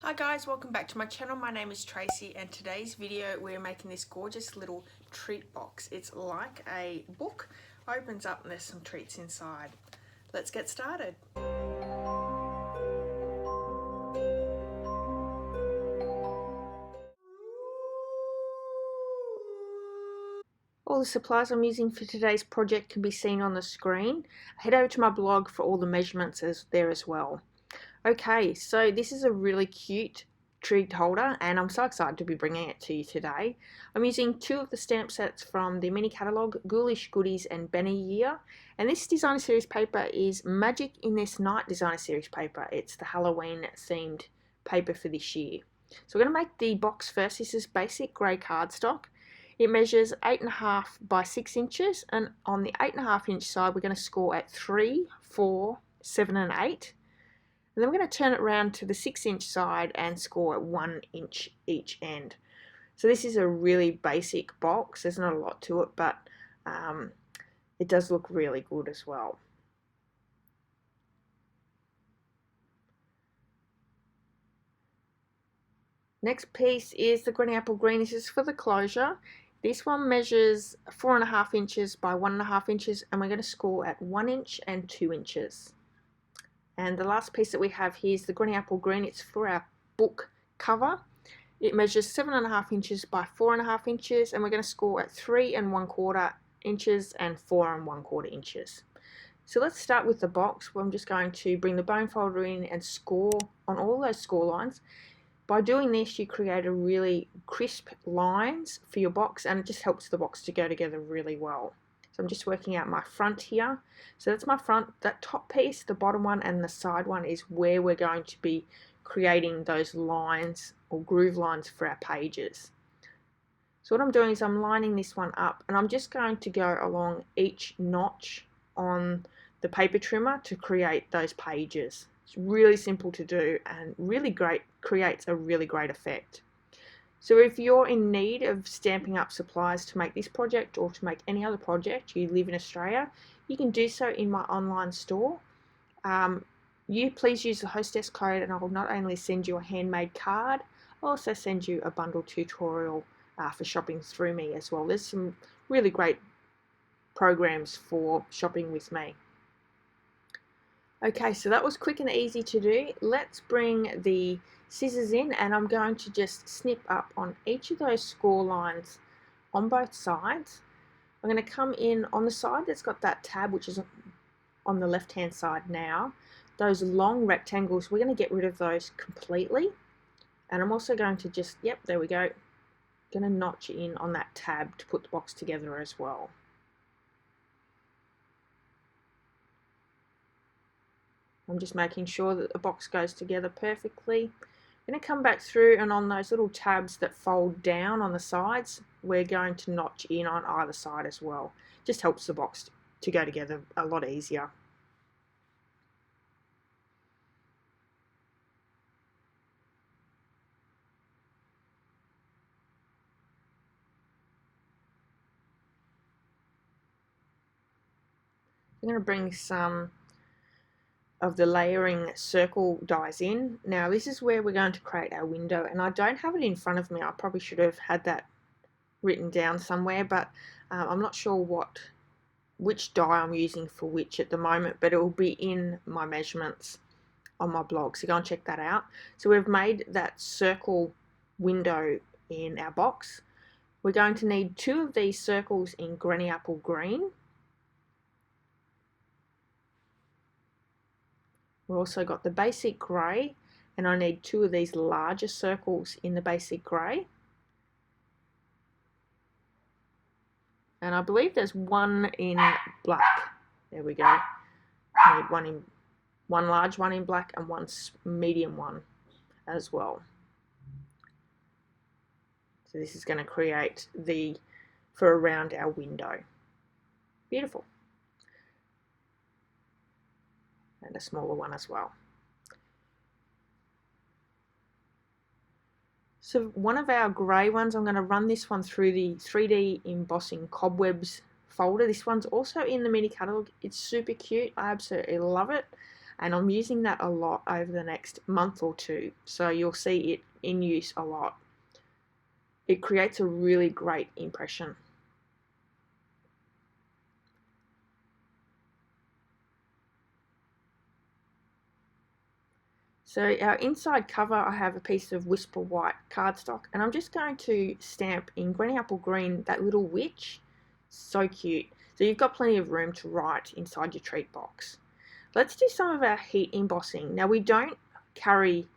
Hi guys, welcome back to my channel. My name is Tracy and today's video we're making this gorgeous little treat box. It's like a book, opens up and there's some treats inside. Let's get started. All the supplies I'm using for today's project can be seen on the screen. Head over to my blog for all the measurements there as well. Okay, so this is a really cute treat holder and I'm so excited to be bringing it to you today. I'm using two of the stamp sets from the mini catalogue, Ghoulish Goodies and Been a Year. And this designer series paper is Magic in This Night designer series paper. It's the Halloween themed paper for this year. So we're going to make the box first. This is basic grey cardstock. It measures 8.5 by 6 inches, and on the 8.5 inch side we're going to score at 3, 4, 7 and 8. And then we're going to turn it around to the 6-inch side and score at 1 inch each end. So this is a really basic box. There's not a lot to it, but it does look really good as well. Next piece is the Granny Apple Green. This is for the closure. This one measures 4.5 inches by 1.5 inches, and we're going to score at 1 inch and 2 inches. And the last piece that we have here is the Granny Apple Green. It's for our book cover. It measures 7.5 inches by 4.5 inches, and we're going to score at 3 1/4 inches and 4 1/4 inches. So let's start with the box, where I'm just going to bring the bone folder in and score on all those score lines. By doing this, you create a really crisp lines for your box, and it just helps the box to go together really well. So I'm just working out my front here. So that's my front. That top piece, the bottom one and the side one is where we're going to be creating those lines or groove lines for our pages. So what I'm doing is I'm lining this one up, and I'm just going to go along each notch on the paper trimmer to create those pages. It's really simple to do and really great, creates a really great effect. So if you're in need of Stampin' Up supplies to make this project or to make any other project, you live in Australia, you can do so in my online store. You please use the hostess code and I will not only send you a handmade card, I'll also send you a bundle tutorial for shopping through me as well. There's some really great programs for shopping with me. Okay, so that was quick and easy to do. Let's bring the scissors in, and I'm going to just snip up on each of those score lines on both sides. I'm going to come in on the side that's got that tab, which is on the left hand side now. Those long rectangles, we're going to get rid of those completely. And I'm also going to just, yep, there we go, going to notch in on that tab to put the box together as well. I'm just making sure that the box goes together perfectly. I'm going to come back through, and on those little tabs that fold down on the sides, we're going to notch in on either side as well. Just helps the box to go together a lot easier. I'm going to bring some of the layering circle dies in. Now this is where we're going to create our window, and I don't have it in front of me. I probably should have had that written down somewhere, but I'm not sure which die I'm using for which at the moment, but it will be in my measurements on my blog, so go and check that out. So we've made that circle window in our box. We're going to need 2 of these circles in Granny Apple Green. We've also got the basic grey, and I need 2 of these larger circles in the basic grey. And I believe there's 1 in black. There we go. I need one large one in black and 1 medium one as well. So this is going to create for around our window. Beautiful. And a smaller one as well. So one of our grey ones, I'm going to run this one through the 3D embossing cobwebs folder. This one's also in the mini catalogue. It's super cute. I absolutely love it. and I'm using that a lot over the next month or two, so you'll see it in use a lot. It creates a really great impression. So our inside cover, I have a piece of Whisper White cardstock, and I'm just going to stamp in Granny Apple Green that little witch. So cute. So you've got plenty of room to write inside your treat box. Let's do some of our heat embossing. Now we don't carry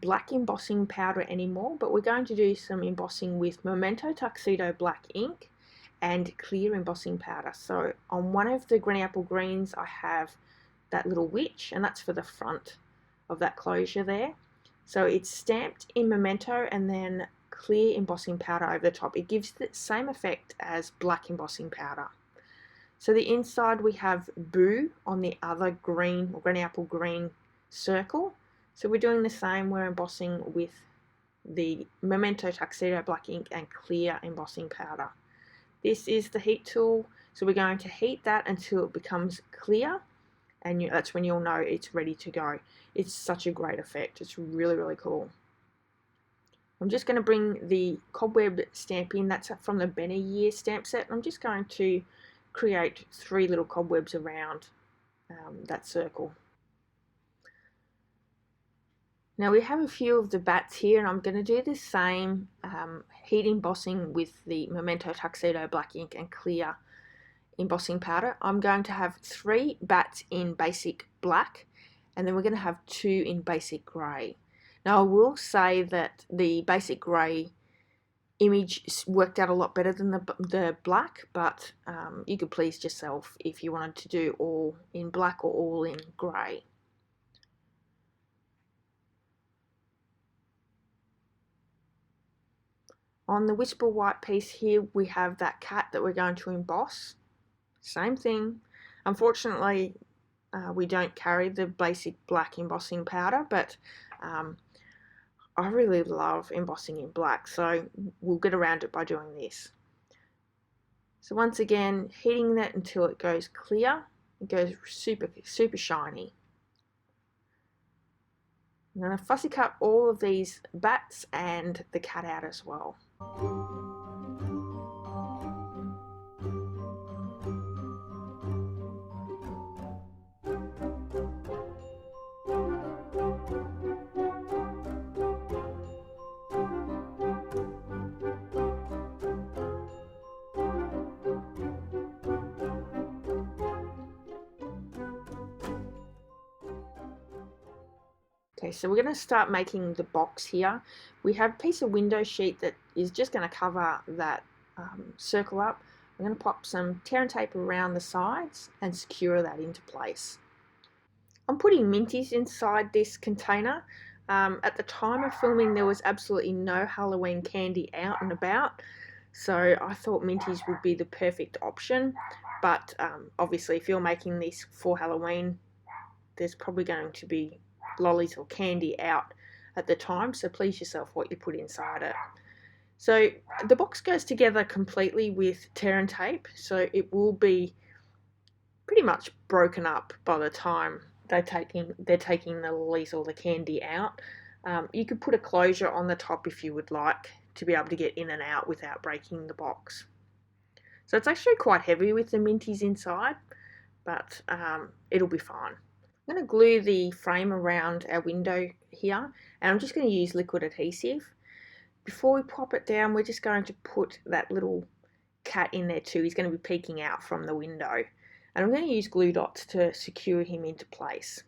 black embossing powder anymore, but we're going to do some embossing with Memento Tuxedo black ink and clear embossing powder. So on one of the Granny Apple Greens, I have that little witch, and that's for the front of that closure there. So it's stamped in Memento and then clear embossing powder over the top. It gives the same effect as black embossing powder. So the inside we have Boo on the other green or Granny Apple Green circle. So we're doing the same, we're embossing with the Memento Tuxedo black ink and clear embossing powder. This is the heat tool, so we're going to heat that until it becomes clear, and that's when you'll know it's ready to go. It's such a great effect. It's really, really cool. I'm just going to bring the cobweb stamp in. That's from the Benny Year stamp set. I'm just going to create 3 little cobwebs around that circle. Now we have a few of the bats here, and I'm going to do the same heat embossing with the Memento Tuxedo black ink and clear embossing powder. I'm going to have 3 bats in basic black, and then we're going to have 2 in basic grey. Now I will say that the basic grey image worked out a lot better than the black, but you could please yourself if you wanted to do all in black or all in grey. On the Whisper White piece here, we have that cat that we're going to emboss. Same thing. Unfortunately, we don't carry the basic black embossing powder, but I really love embossing in black, so we'll get around it by doing this. So once again, heating that until it goes clear. It goes super, super shiny. I'm going to fussy cut all of these bats and the cat out as well. Okay, so we're going to start making the box here. We have a piece of window sheet that is just going to cover that circle up. I'm going to pop some tear and tape around the sides and secure that into place. I'm putting minties inside this container. At the time of filming, there was absolutely no Halloween candy out and about, so I thought minties would be the perfect option. But obviously, if you're making this for Halloween, there's probably going to be lollies or candy out at the time, so please yourself what you put inside it. So the box goes together completely with tear and tape, so it will be pretty much broken up by the time they're taking the lollies or the candy out. You could put a closure on the top if you would like to be able to get in and out without breaking the box. So it's actually quite heavy with the minties inside, but it'll be fine. I'm going to glue the frame around our window here, and I'm just going to use liquid adhesive. Before we pop it down, we're just going to put that little cat in there too. He's going to be peeking out from the window, and I'm going to use glue dots to secure him into place.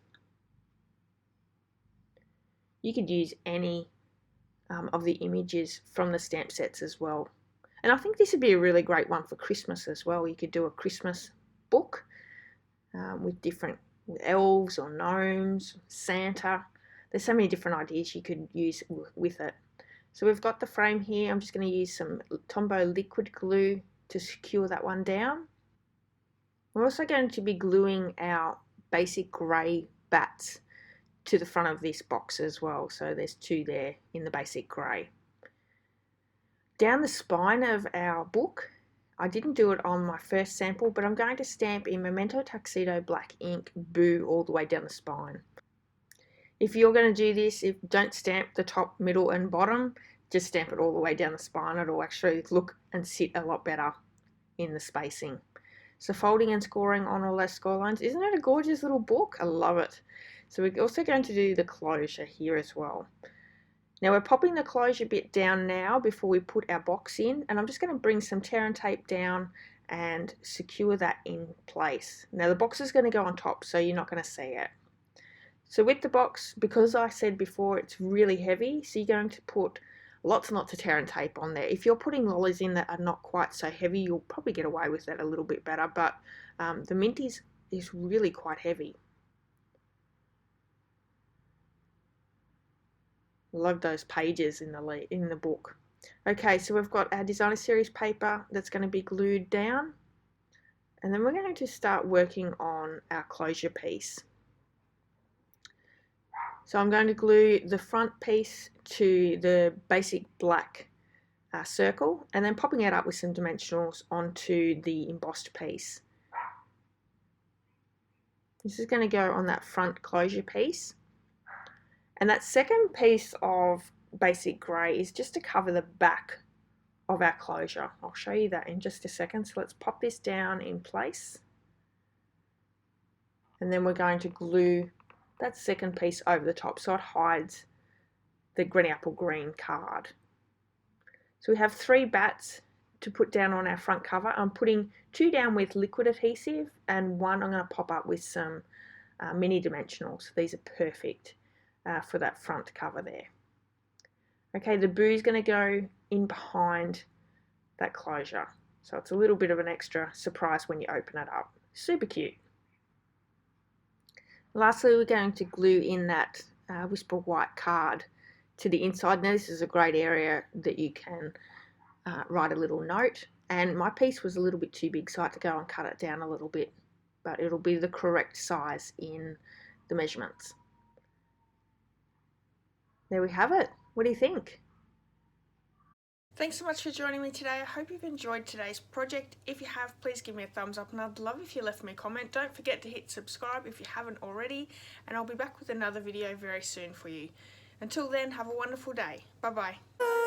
You could use any of the images from the stamp sets as well, and I think this would be a really great one for Christmas as well. You could do a Christmas book with different elves or gnomes, Santa. There's so many different ideas you could use with it. So we've got the frame here. I'm just going to use some Tombow liquid glue to secure that one down. We're also going to be gluing our basic grey bats to the front of this box as well. So there's 2 there in the basic grey. Down the spine of our book, I didn't do it on my first sample, but I'm going to stamp in Memento Tuxedo black ink Boo all the way down the spine. If you're going to do this, don't stamp the top, middle and bottom, just stamp it all the way down the spine. It'll actually look and sit a lot better in the spacing. So folding and scoring on all those score lines. Isn't it a gorgeous little book? I love it. So we're also going to do the closure here as well. Now we're popping the closure bit down now before we put our box in, and I'm just going to bring some tear and tape down and secure that in place. Now the box is going to go on top, so you're not going to see it. So with the box, because I said before it's really heavy, so you're going to put lots and lots of tear and tape on there. If you're putting lollies in that are not quite so heavy, you'll probably get away with that a little bit better, but the mint is really quite heavy. Love those pages in the book. Okay, so we've got our designer series paper that's going to be glued down, and then we're going to start working on our closure piece. So I'm going to glue the front piece to the basic black circle, and then popping it up with some dimensionals onto the embossed piece. This is going to go on that front closure piece. And that second piece of basic grey is just to cover the back of our closure. I'll show you that in just a second. So let's pop this down in place. And then we're going to glue that second piece over the top so it hides the Granny Apple Green card. So we have 3 bats to put down on our front cover. I'm putting 2 down with liquid adhesive and 1 I'm going to pop up with some mini dimensionals. These are perfect for that front cover there. Okay, the Boo is going to go in behind that closure. So it's a little bit of an extra surprise when you open it up. Super cute. Lastly, we're going to glue in that Whisper White card to the inside. Now this is a great area that you can write a little note, and my piece was a little bit too big, so I had to go and cut it down a little bit, but it'll be the correct size in the measurements. There we have it. What do you think? Thanks so much for joining me today. I hope you've enjoyed today's project. If you have, please give me a thumbs up, and I'd love if you left me a comment. Don't forget to hit subscribe if you haven't already, and I'll be back with another video very soon for you. Until then, have a wonderful day. Bye bye.